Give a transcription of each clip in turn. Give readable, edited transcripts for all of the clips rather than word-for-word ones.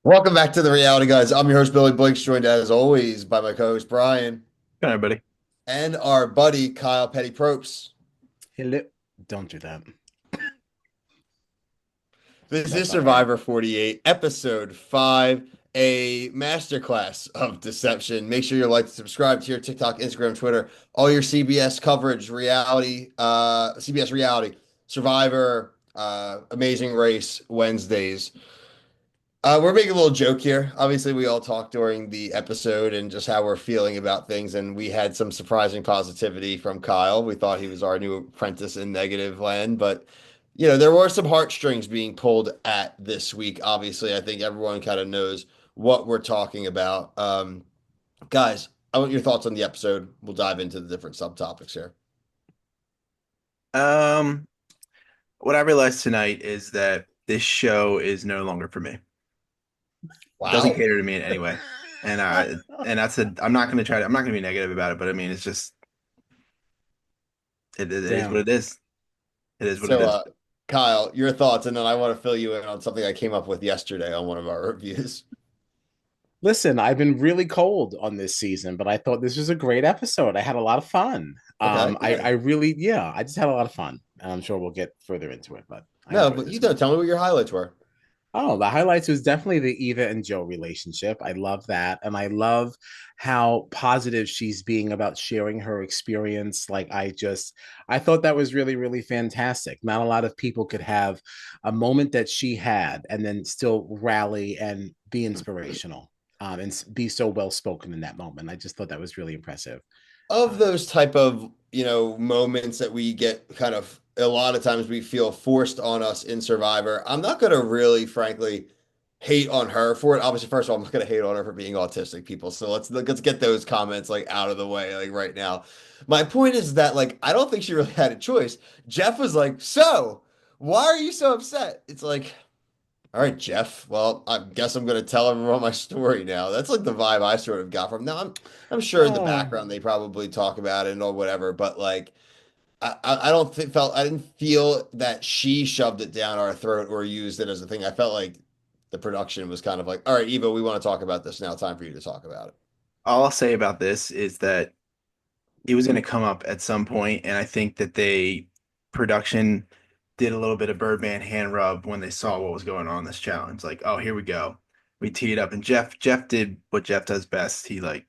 Welcome back to the Reality Guys. I'm your host, Billy Blinks, joined as always by my co-host, Brian, All right, buddy. and our buddy, Kyle Petty Propes. Hello. Don't do that. This is That's not right. Survivor 48, episode 5, a masterclass of deception. Make sure you like to subscribe to your TikTok, Instagram, Twitter, all your CBS coverage, CBS reality, Survivor, Amazing Race, Wednesdays. We're making a little joke here. Obviously, we all talked during the episode and just how we're feeling about things, and we had some surprising positivity from Kyle. We thought he was our new apprentice in negative land, but there were some heartstrings being pulled at this week. Obviously, I think everyone kind of knows what we're talking about. Guys, I want your thoughts on the episode. We'll dive into the different subtopics here. Um, what I realized tonight is that this show is no longer for me. It doesn't Wow. cater to me in any way. And that's I'm not gonna I'm not gonna be negative about it, but I mean it's just it is what Damn. it is. It is what it So, is. Kyle, your thoughts, and then I want to fill you in on something I came up with yesterday on one of our reviews. Listen, I've been really cold on this season, but I thought this was a great episode. I had a lot of fun. Okay, I good. really, yeah, I just had a lot of fun. And I'm sure we'll get further into it, but I No, enjoyed but this you one. don't tell me what your highlights were. Oh, the highlights was definitely the Eva and Joe relationship. I love that. And I love how positive she's being about sharing her experience. I thought that was really, really fantastic. Not a lot of people could have a moment that she had and then still rally and be inspirational and be so well spoken in that moment. I just thought that was really impressive. Of Um, those type of, moments that we get kind of a lot of times we feel forced on us in Survivor. I'm not going to really, frankly, hate on her for it. Obviously, first of all, I'm not going to hate on her for being autistic, people. So let's get those comments like out of the way like right now. My point is that like I don't think she really had a choice. Jeff was like, "So, why are you so upset?" It's like, all right, Jeff. Well, I guess I'm going to tell everyone my story now. That's like the vibe I sort of got from. Now, I'm sure in the oh, background they probably talk about it or whatever, but like I don't think felt I didn't feel that she shoved it down our throat or used it as a thing. I felt like the production was kind of like, all right, Eva, we want to talk about this now. Time for you to talk about it. All I'll say about this is that it was gonna come up at some point, and I think that they production did a little bit of Birdman hand rub when they saw what was going on in this challenge. Like, oh, here we go. We teed up and Jeff did what Jeff does best. He like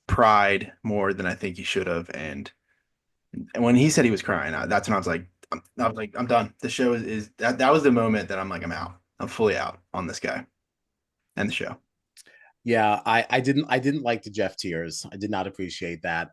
pride more than I think he should have. And when he said he was crying, that's when I was like, I'm done. The show is that that was the moment that I'm like, I'm out. I'm fully out on this guy and the show. yeah, I didn't like the Jeff tears. I did not appreciate that.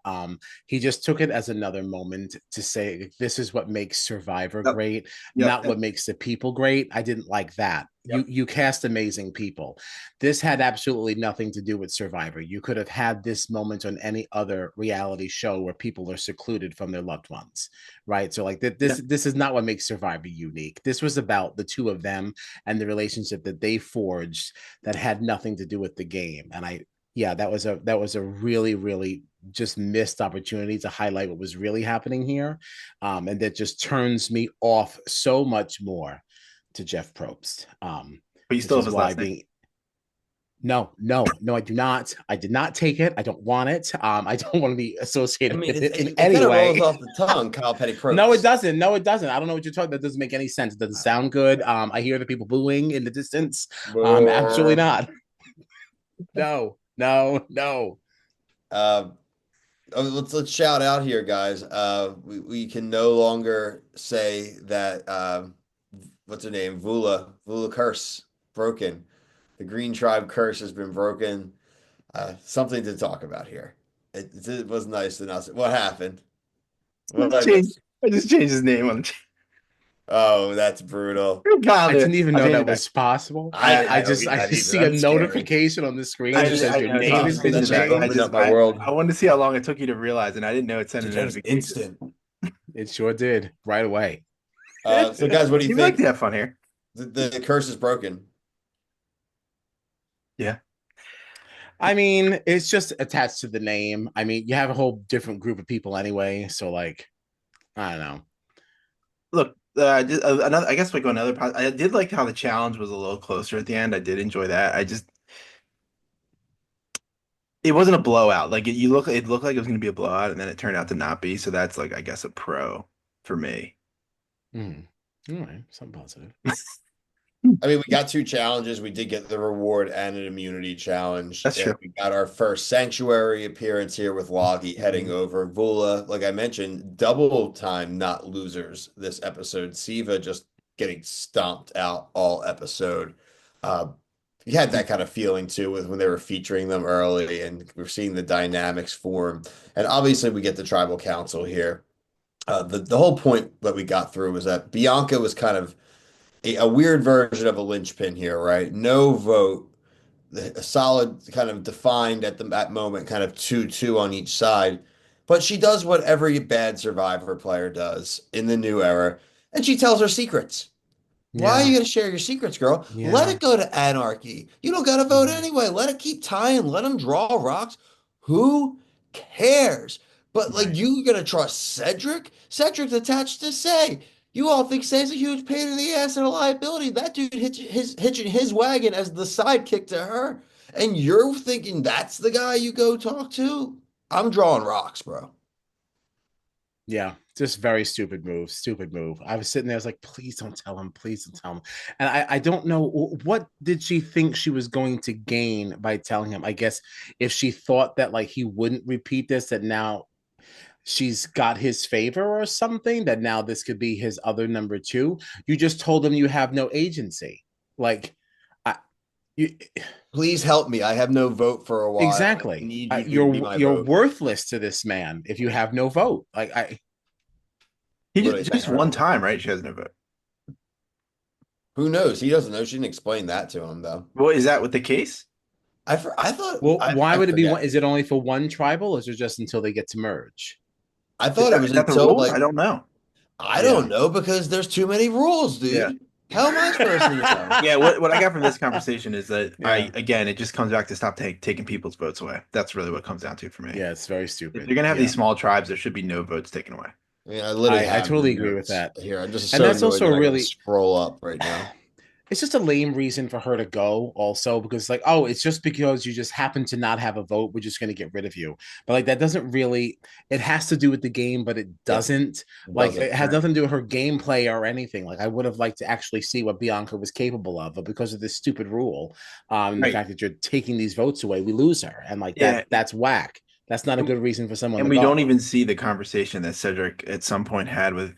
He just took it as another moment to say this is what makes Survivor Yep. great, Yep. not what makes the people great. I didn't like that. You Yep. you cast amazing people. This had absolutely nothing to do with Survivor. You could have had this moment on any other reality show where people are secluded from their loved ones, right? So like Yeah. this is not what makes Survivor unique. This was about the two of them and the relationship that they forged that had nothing to do with the game. And yeah, that was a really, really just missed opportunity to highlight what was really happening here. And that just turns me off so much more to Jeff Probst. But you Which still have is his why last name. being no, I do not. I did not take it. I don't want it. I don't want to be I associated mean, with it in it any kind of rolls way. off the tongue, Kyle Petty No, it Croaks. doesn't. No, it doesn't. I don't know what you're talking. That doesn't make any sense. It doesn't sound good. I hear the people booing in the distance. Absolutely not. No, no, no. Uh, let's shout out here, guys. We can no longer say that what's her name? Vula curse broken. The Green Tribe curse has been broken. Something to talk about here. It was nice to not say what happened. What did I Change. miss? I just changed his name on the Oh, that's brutal. I calendar. didn't even I know changed that it back. was possible. I I I don't just get I that just either. see a That's scary. notification on the screen that says I your know name I has been changed That it just back. opened changed. up my world. I wanted to see how long it took you to realize, and I didn't know it sent a Dude, that was notification. instant. It sure did right away. So guys, what do you You like to think? have fun here. The curse is broken. Yeah. I mean, it's just attached to the name. I mean, you have a whole different group of people anyway, so like, I don't know. Look, Another. I guess I did like how the challenge was a little closer at the end. I did enjoy that. It wasn't a blowout. Like it looked like it was going to be a blowout, and then it turned out to not be. So that's like, I guess, a pro for me. Mm. All right, something positive. I mean, we got two challenges. We did get the reward and an immunity challenge. That's And true. we got our first sanctuary appearance here with Logie heading Mhm. over. Vula, like I mentioned, double time not losers this episode. Siva just getting stomped out all episode. Uh, you had that kind of feeling too with when they were featuring them early, and we're seeing the dynamics form. And obviously, we get the tribal council here. The whole point that we got through was that Bianca was kind of a weird version of a linchpin here, right? No vote, a solid kind of defined at that moment, kind of 2-2 on each side. But she does what every bad Survivor player does in the new era, and she tells her secrets. Why are Yeah, you going to share your secrets, girl? Let yeah. it go to anarchy. You don't got to vote Mhm. anyway. Let it keep tying. Let them draw rocks. Who cares? But like, Right. you going to trust Cedric? Cedric's attached to Say. You all think Say's a huge pain in the ass and a liability. That dude hitching his wagon as the sidekick to her. And you're thinking that's the guy you go talk to? I'm drawing rocks, bro. Yeah, just very stupid move. Stupid move. I was sitting there, I was like, please don't tell him, please don't tell him. And I don't know what did she think she was going to gain by telling him. I guess if she thought that like he wouldn't repeat this, that now she's got his favor or something, that now this could be his other number two. You just told him you have no agency. Like I you Please help me. I have no vote for a while. I exactly. need you to be You're my you're vote. worthless to this man if you have no vote. Like I He Literally saying just her. one time, right? She has no vote. Who knows? He doesn't know. She didn't explain that to him though. Well, is that what the case? I thought Well, why I would it be one? forget. Is it only for one tribal, or is it just until they get to merge? I thought it was Is that the until rules? like I don't know. I Yeah, don't know because there's too many rules, Yeah. dude. How am I supposed to know? Yeah, what I got from this conversation is that yeah, it just comes back to stop taking people's votes away. That's really what it comes down to for me. yeah. It's very If stupid. you're gonna have these Yeah, small tribes, there should be no votes taken away. I mean, I literally I have the totally agree with notes that. here. I'm just And so that's annoyed also that a I got to really scroll up right now. it's just a lame reason for her to go also because like oh it's just because you just happen to not have a vote we're just going to get rid of you but like that doesn't really it has to do with the game but it Yep, doesn't it like doesn't. it has nothing to do with her gameplay or anything like I would have liked to actually see what Bianca was capable of but because of this stupid rule the Right. fact that you're taking these votes away we lose her and like Yeah. that's whack that's not a good reason for someone And to we don't go even see the conversation that Cedric at some point had with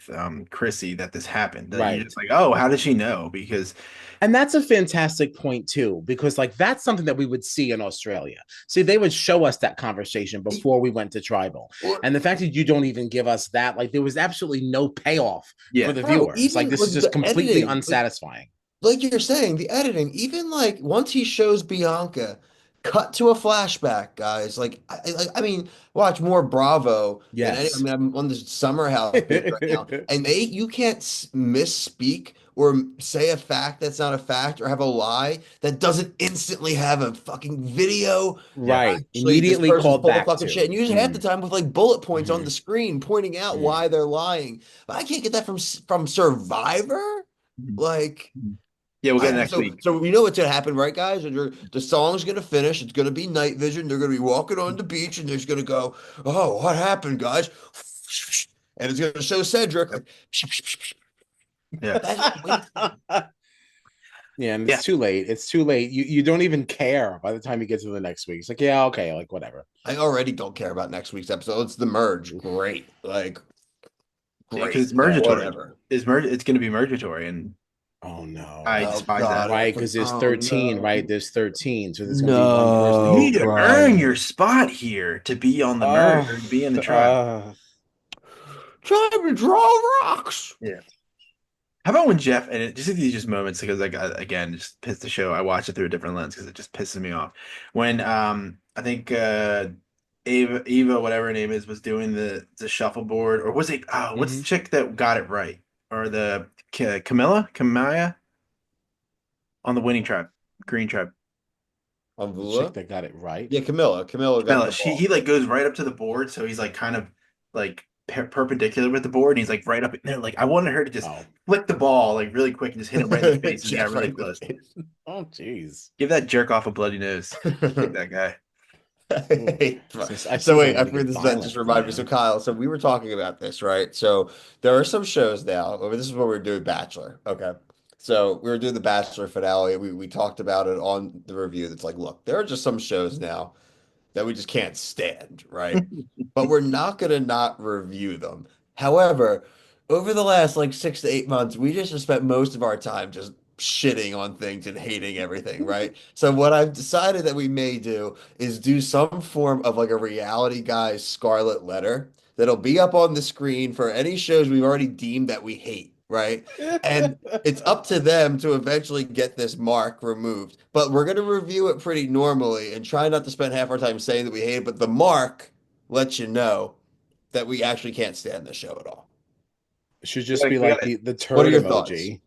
Chrissy that this happened. That you're right. just like, oh, how does she know? Because And that's a fantastic point too, because like that's something that we would see in Australia. See, they would show us that conversation before we went to tribal. Or, And the fact that you don't even give us that, like there was absolutely no payoff for yeah, the bro, viewers. Like even this is with just the completely editing, unsatisfying. like you're saying, the editing, even like once he shows Bianca, cut to a flashback, guys. I mean, watch more Bravo than any. I Yes. mean, I'm on this summer house binge right now, and you can't misspeak or say a fact that's not a fact or have a lie that doesn't instantly have a fucking video. yeah, Right. Actually, this Immediately person's called full of back fucking shit, to. and usually half the Mm, time with like bullet points on the mhm, screen pointing out mm. why they're lying. But I can't get that from Survivor. Like. yeah. We'll get it I, next so, week. so you know what's gonna happen, right, guys? And the song's gonna finish. It's gonna be night vision. They're gonna be walking on the beach, and there's gonna go, "Oh, what happened, guys?" And it's gonna show Cedric Yep. like, Yeah, that's wasted. Yeah, and yeah, it's too late. It's too late. You don't even care by the time you get to the next week. It's like, yeah, okay, like whatever. I already don't care about next week's episode. It's the merge. Great, like because great, it's Yeah. mergatory. whatever. It's going to be mergatory, and Oh no. I Oh despise God, that. Right, because there's oh 13, right? no, There's 13. So there's gonna be one person You that no, need gets to voted out. earn Brian. your spot here to be on the merge Oh, or to be in the tribe. Time to draw rocks. Yeah. How about when Jeff and it just these just moments because like again it just pissed the show. I watch it through a different lens because it just pisses me off. When I think Eva whatever her name is was doing the shuffleboard or was it what's the hmm chick that got it right or the Camilla on the winning tribe green tribe. The chick Avula? that got it right. Yeah, Camilla. Camilla got Camilla the she ball. he like goes right up to the board so he's like kind of like perpendicular with the board, and he's like right up in there. Like I wanted her to just Oh, flick the ball like really quick and just hit him right in the face and got Jeff really right in the close. face. oh, jeez. Give that jerk off a bloody nose. Kick that guy. Ooh. I So see wait, them I when they forget get this that just violent, reminded me. So man. Kyle, so we were talking about this, right? So there are some shows now. This is what we're doing Bachelor. Okay. So we were doing the Bachelor finale. We talked about it on the review. That's like, look, there are just some shows now that we just can't stand, right? But we're not gonna not review them. However, over the last like 6 to 8 months, we just have spent most of our time just shitting on things and hating everything, right? So what I've decided that we may do is do some form of like a reality guys scarlet letter that'll be up on the screen for any shows we've already deemed that we hate, right? And it's up to them to eventually get this mark removed. But we're going to review it pretty normally and try not to spend half our time saying that we hate it. But the mark lets you know that we actually can't stand the show at all. Should just be We like gotta the What are turd your thoughts? emoji.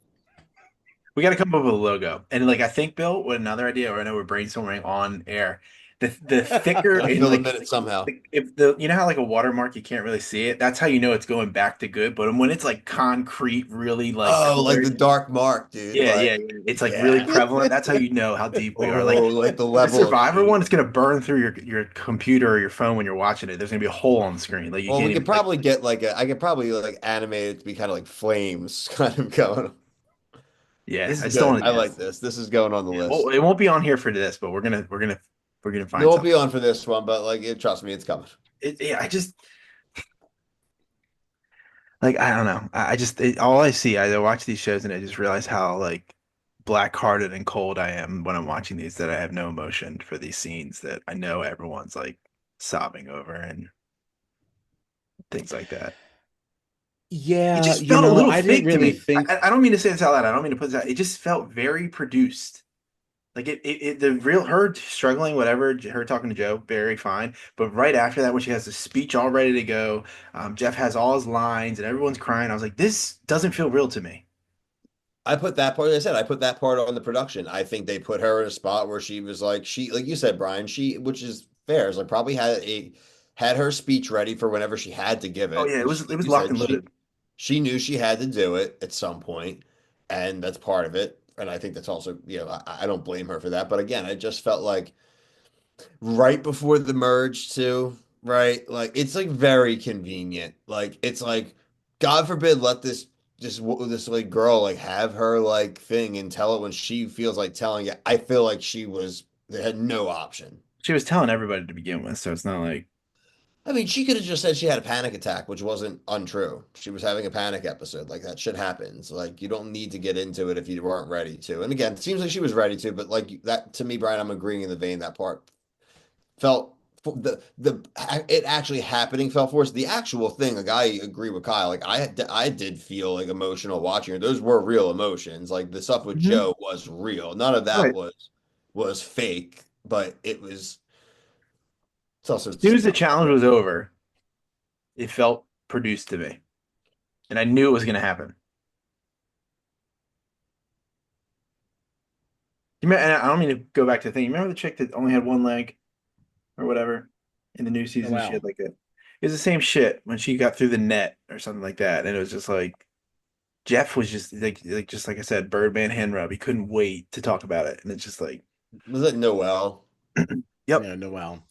we gotta come up with a logo. And like I think, Bill, with another idea, or I know we're brainstorming on air. The thicker Gotta and fill the like minute somehow. if the you know how like a watermark you can't really see it, that's how you know it's going back to good. But when it's like concrete, really like Oh, like the colored, dark mark, dude. yeah, Like, it's like really yeah. prevalent. That's how you know how deep we are. Oh, Like like the the level of Survivor hate. one, it's gonna burn through your computer or your phone when you're watching it. There's gonna be a hole on the screen. Like you Well, can't we could even like. probably get like I could probably like animate it to be kind of like flames kind of going. Yeah, This is I still good. want I to. like this. This is going on the Yeah, well, list. it won't be on here for this, but we're gonna It find won't something. be on for this one, but like, trust me, it's coming. Yeah, I just like I don't know. I just all I see, I watch these shows and I just realize how like black-hearted and cold I am when I'm watching these. That I have no emotion for these scenes that I know everyone's like sobbing over and things like that. It Yeah, just felt a little I didn't fake to really me. think. I don't mean to say this out loud. I don't mean to put this out. It just felt very produced. Like the real her struggling, whatever, her talking to Joe, very fine. But right after that, when she has the speech all ready to go, Jeff has all his lines and everyone's crying. I was like, this doesn't feel real to me. I put that part, as I said, I put that part on the production. I think they put her in a spot where she was like, like you said, Brian, which is fair, is like probably had her speech ready for whenever she had to give Oh it. yeah, it And was like it was you locked said, and loaded. she knew she had to do it at some point, and that's part of it. And I think that's also, I don't blame her for that. But again, I just felt like right before the merge too, right? Like it's like very convenient. Like it's like God forbid let this like girl like have her like thing and tell it when she feels like telling it. I feel like they had no option. She was telling everybody to begin with, so it's not like I mean, she could have just said she had a panic attack, which wasn't untrue. She was having a panic episode. Like that shit happens. Like you don't need to get into it if you weren't ready to. And again, it seems like she was ready to, but like that to me, Brian, I'm agreeing in the vein that part felt the it actually happening felt forced. The actual thing, like I agree with Kyle. Like I did feel like emotional watching her. Those were real emotions. Like the stuff with Mhm. Joe was real. None of that Right. was fake, but it's also As soon as the not challenge was over, it felt produced to me, and I knew it was going to happen. And I don't mean to go back to the thing. You remember the chick that only had one leg or whatever in the new Oh, season? She wow. had like a. It was the same shit when she got through the net or something like that, and it was just like Jeff was just just like I said, Birdman hand rub. He couldn't wait to talk about it, and it's just like, was it Noel? yep. Yeah, Noel.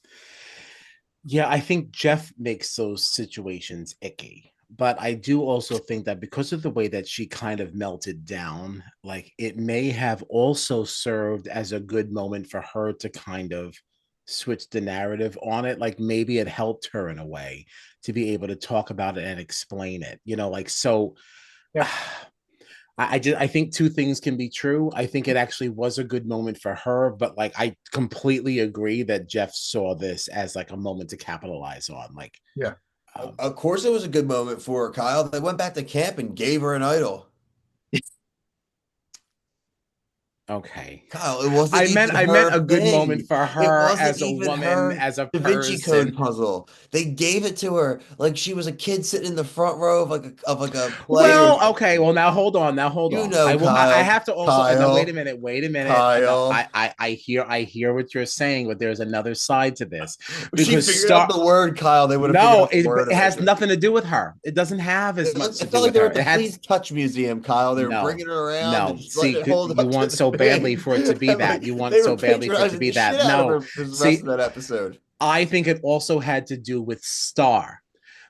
Yeah, I think Jeff makes those situations icky. But I do also think that because of the way that she kind of melted down, like it may have also served as a good moment for her to kind of switch the narrative on it. Like maybe it helped her in a way to be able to talk about it and explain it, like so. Yeah. I think two things can be true. I think it actually was a good moment for her, but like I completely agree that Jeff saw this as like a moment to capitalize on. Like, Yeah. Of course, it was a good moment for her, Kyle. They went back to camp and gave her an idol. Okay. Kyle, it wasn't I meant even I meant her a good moment thing. for It her wasn't as a even woman, her as a Da Vinci Code person. puzzle. They gave it to her like she was a kid sitting in the front row of like a play or Well, okay. something. Well, now hold on. Now hold You on. know, I Kyle, have to also. Now wait a Kyle, minute. Wait a minute. No, Kyle. I hear what you're saying, but there's another side to this If she because figured out Star. the word, Kyle, they would have figured No, out the word it has eventually. nothing to do with her. It doesn't have as much to It do felt like with they were her. at the It Please has Touch Museum, Kyle. They were no, bringing it around and no. just letting See, it hold you up to want the so badly thing. for it to be And that. like You want they so were badly for it to patronizing be the shit that. out of No, her this rest see, of that episode. I think it also had to do with Star.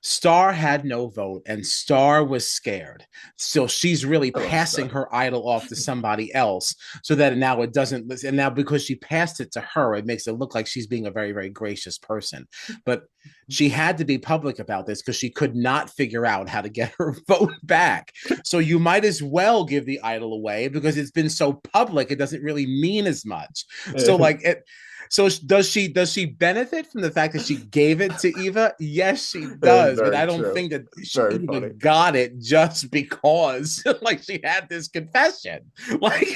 Star had no vote and Star was scared. So she's really I love passing Star. her idol off to somebody else so that now it doesn't. And now because she passed it to her, it makes it look like she's being a very, very gracious person. But she had to be public about this because she could not figure out how to get her vote back. So you might as well give the idol away because it's been so public, it doesn't really mean as much. So like it, so does she benefit from the fact that she gave it to Eva? Yes, she It's does, but very I don't true. think that It's she very funny. even got it just because like she had this confession. Like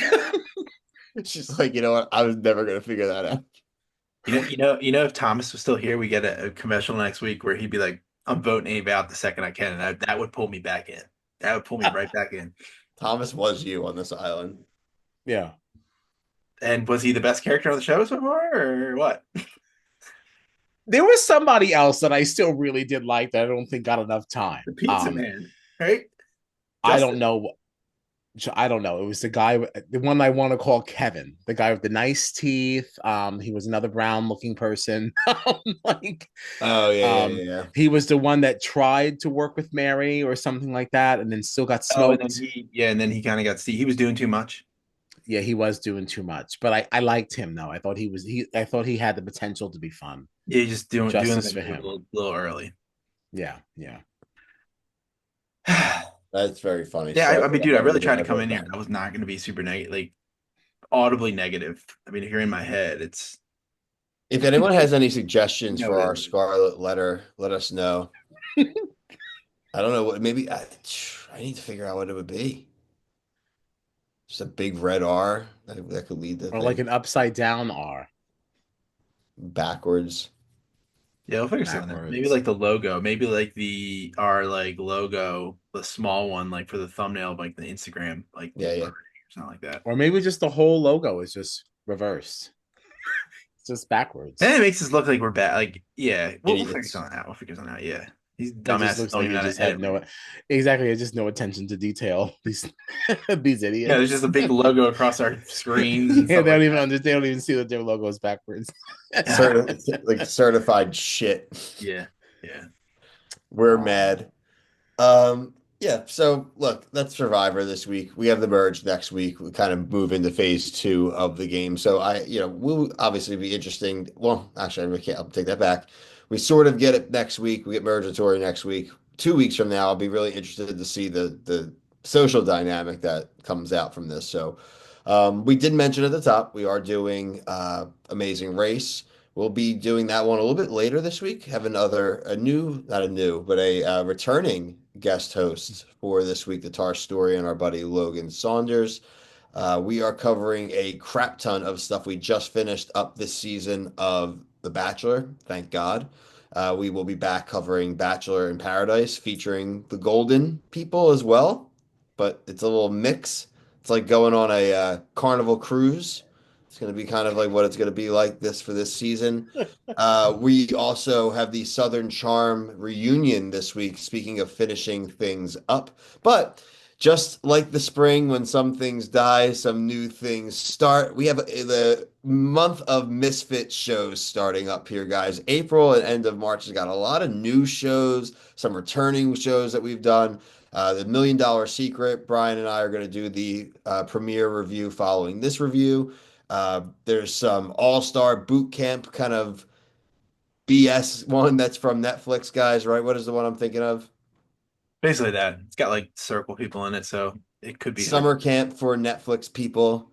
She's like, you know what? I was never gonna figure that out. If Thomas was still here, we get a commercial next week where he'd be like, "I'm voting Ava out the second I can," and that would pull me back in. That would pull me right back in. Thomas was you on this island. yeah. And was he the best character on the show so far, or what? There was somebody else that I still really did like that I don't think got enough time. The Pizza Man, right? I don't Justin. know. I don't know. It was the one I want to call Kevin, the guy with the nice teeth. He was another brown looking person. like, Oh yeah, yeah, yeah. he was the one that tried to work with Mary or something like that, and then still got Oh, and then smoked. he kind of got see he was doing too much. Yeah, he was doing too much, but I liked him though. I thought he had the potential to be fun. Yeah, just doing Justice it for a him. little early. Yeah, yeah. That's very funny. Yeah, So I mean, I dude, I never really get tried to my come vote in here. back. I was not going to be super negative, like audibly negative. I mean, if you're in my head, it's If anyone has any suggestions no, for it our isn't. Scarlet letter, let us know. I don't know what. Maybe I need to figure out what it would be. Just a big red R that could lead the Or like thing an upside down R backwards. Yeah, we'll figure something out. Maybe backwards. like the logo, maybe like the our like logo, the small one, like for the thumbnail of like the Instagram, like Yeah, yeah. or something like that. Or maybe just the whole logo is just reversed. It's just backwards. And it makes us look like we're bad. Like, yeah, we'll figure Idiots. something out. We'll figure something out. Yeah, these It just dumbasses looks don't like even they know how just to edit have right. no exactly, just no attention to detail. These these Yeah, there's just idiots. a big logo across our screens and Yeah, stuff like they don't even see that their logo is backwards. that. Like certified shit. Yeah, yeah. We're Um, mad. Yeah, so look, that's Survivor this week. We have the merge next week. We kind of move into phase two of the game. So will obviously be interesting. Well, actually, I'll take that back. We sort of get it next week. We get Mergatory next week. 2 weeks from now, I'll be really interested to see the social dynamic that comes out from this. So we did mention at the top, we are doing Amazing Race. We'll be doing that one a little bit later this week. Have a new, not a new, but a returning guest host for this week, the Tar Story, and our buddy Logan Saunders. We are covering a crap ton of stuff we just finished up this season of The Bachelor. Thank God. We will be back covering Bachelor in Paradise, featuring the Golden people as well, but it's a little mix. It's like going on a carnival cruise. It's going to be kind of like what it's going to be like this for this season. We also have the Southern Charm reunion this week, speaking of finishing things up. But just like the spring, when some things die, some new things start. We have the month of Misfit shows starting up here, guys. April and end of March has got a lot of new shows, some returning shows that we've done. The $1 Million Secret, Brian and I are going to do the premiere review following this review. There's some All-Star Boot Camp kind of BS one that's from Netflix, guys, right? What is the one I'm thinking of? Basically that. It's got like circle people in it, so it could be hard. Summer camp for Netflix people.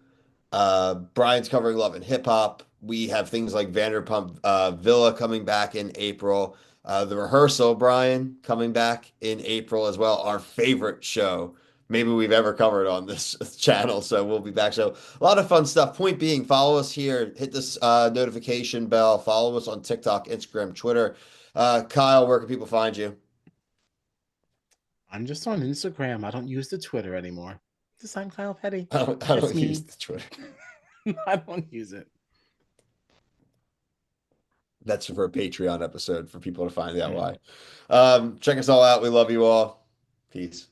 Brian's covering Love and Hip Hop. We have things like Vanderpump Villa coming back in April. The Rehearsal, Brian, coming back in April as well. Our favorite show maybe we've ever covered on this channel. So we'll be back. So a lot of fun stuff. Point being, follow us here, hit this notification bell, follow us on TikTok, Instagram, Twitter. Kyle, where can people find you? I'm just on Instagram. I don't use the Twitter anymore. Just I'm Kyle Petty. I don't That's use me. the Twitter. I don't use it. That's for a Patreon episode for people to find out Yeah. why. Check us all out. We love you all. Peace.